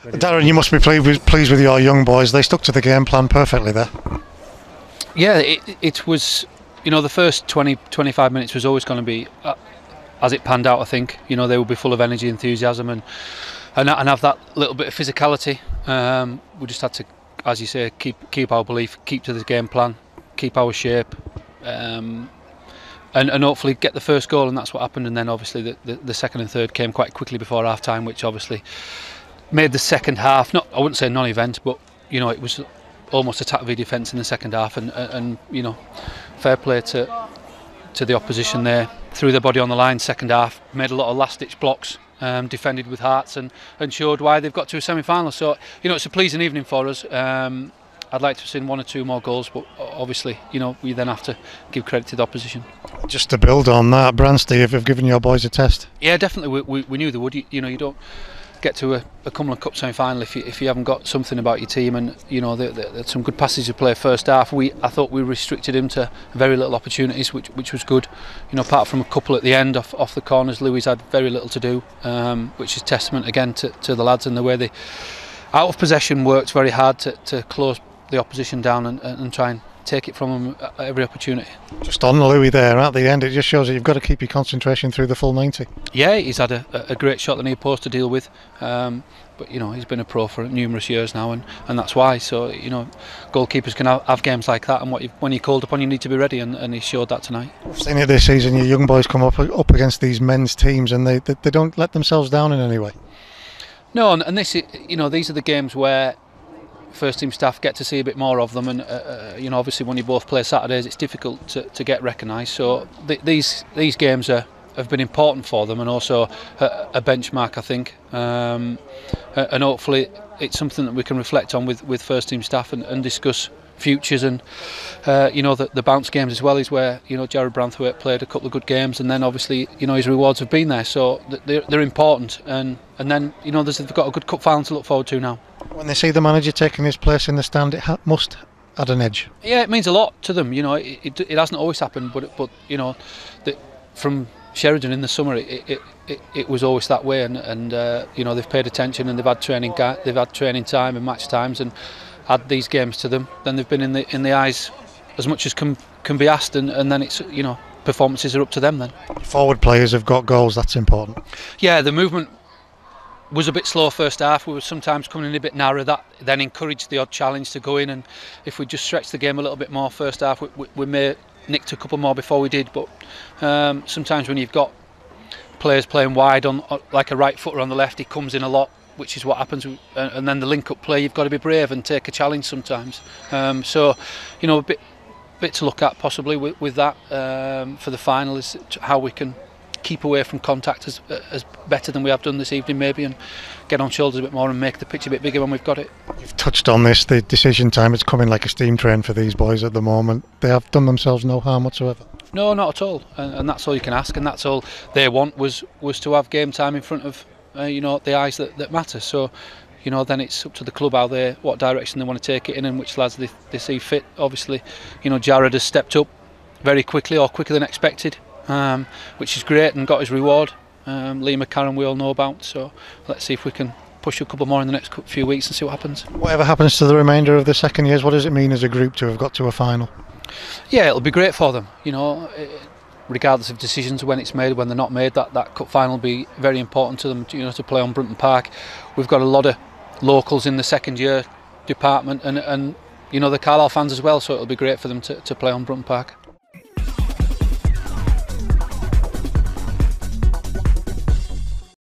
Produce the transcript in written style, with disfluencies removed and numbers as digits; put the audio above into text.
Darren, you must be pleased with your young boys. They stuck to the game plan perfectly there. Yeah, it was, the first 20-25 minutes was always going to be, as it panned out, I think, they would be full of energy, enthusiasm and have that little bit of physicality. We just had to, as you say, keep our belief, keep to the game plan, keep our shape, and hopefully get the first goal, and that's what happened. And then obviously the second and third came quite quickly before half time, which obviously made the second half, I wouldn't say non-event, but it was almost attack v defence in the second half, and fair play to the opposition there. Threw their body on the line second half, made a lot of last-ditch blocks, defended with hearts, and showed why they've got to a semi-final. So it's a pleasing evening for us. I'd like to have seen one or two more goals, but obviously we then have to give credit to the opposition. Just to build on that, Bransty have given your boys a test. Yeah, definitely. We knew they would. You don't get to a Cumberland Cup semi-final if you haven't got something about your team, and there's some good passages to play first half. I thought we restricted him to very little opportunities, which was good. Apart from a couple at the end off the corners, Louis had very little to do, which is testament again to the lads and the way they out of possession worked very hard to close the opposition down and try and take it from them at every opportunity. Just on Louis there at the end, it just shows that you've got to keep your concentration through the full 90. Yeah, he's had a great shot the near post to deal with, but he's been a pro for numerous years now, and that's why. So goalkeepers can have games like that, and when you're called upon, you need to be ready, and he showed that tonight. We've seen it this season. Your young boys come up against these men's teams, and they don't let themselves down in any way. No, and this these are the games where first team staff get to see a bit more of them, and obviously when you both play Saturdays, it's difficult to get recognised. So these games have been important for them, and also a benchmark, I think, and hopefully it's something that we can reflect on with first team staff and discuss futures. And the bounce games as well is where Jared Branthwaite played a couple of good games, and then obviously his rewards have been there, so they're important, and then they've got a good cup final to look forward to now. When they see the manager taking his place in the stand, it must add an edge. Yeah, it means a lot to them. It hasn't always happened, but from Sheridan in the summer, it was always that way, and they've paid attention, and they've had training time and match times, and add these games to them, then they've been in the eyes as much as can be asked, and then it's performances are up to them then. Forward players have got goals, that's important. Yeah, the movement was a bit slow first half. We were sometimes coming in a bit narrow. That then encouraged the odd challenge to go in, and if we just stretched the game a little bit more first half, we may nicked a couple more before we did. But sometimes when you've got players playing wide on like a right footer on the left, he comes in a lot, which is what happens, and then the link-up play, you've got to be brave and take a challenge sometimes. So a bit to look at possibly with that for the final is how we can keep away from contact as better than we have done this evening maybe, and get on shoulders a bit more and make the pitch a bit bigger when we've got it. You've touched on this, the decision time is coming like a steam train for these boys at the moment. They have done themselves no harm whatsoever. No, not at all, and that's all you can ask, and that's all they want was to have game time in front of the eyes that matter. So then it's up to the club what direction they want to take it in, and which lads they see fit. Obviously Jared has stepped up very quickly, or quicker than expected, which is great, and got his reward. Lee McCarran we all know about, so let's see if we can push a couple more in the next few weeks and see what happens. Whatever happens to the remainder of the second years, what does it mean as a group to have got to a final? Yeah, it'll be great for them, regardless of decisions, when it's made, when they're not made, that cup final will be very important to them, to play on Brunton Park. We've got a lot of locals in the second year department, and the Carlisle fans as well, so it'll be great for them to play on Brunton Park.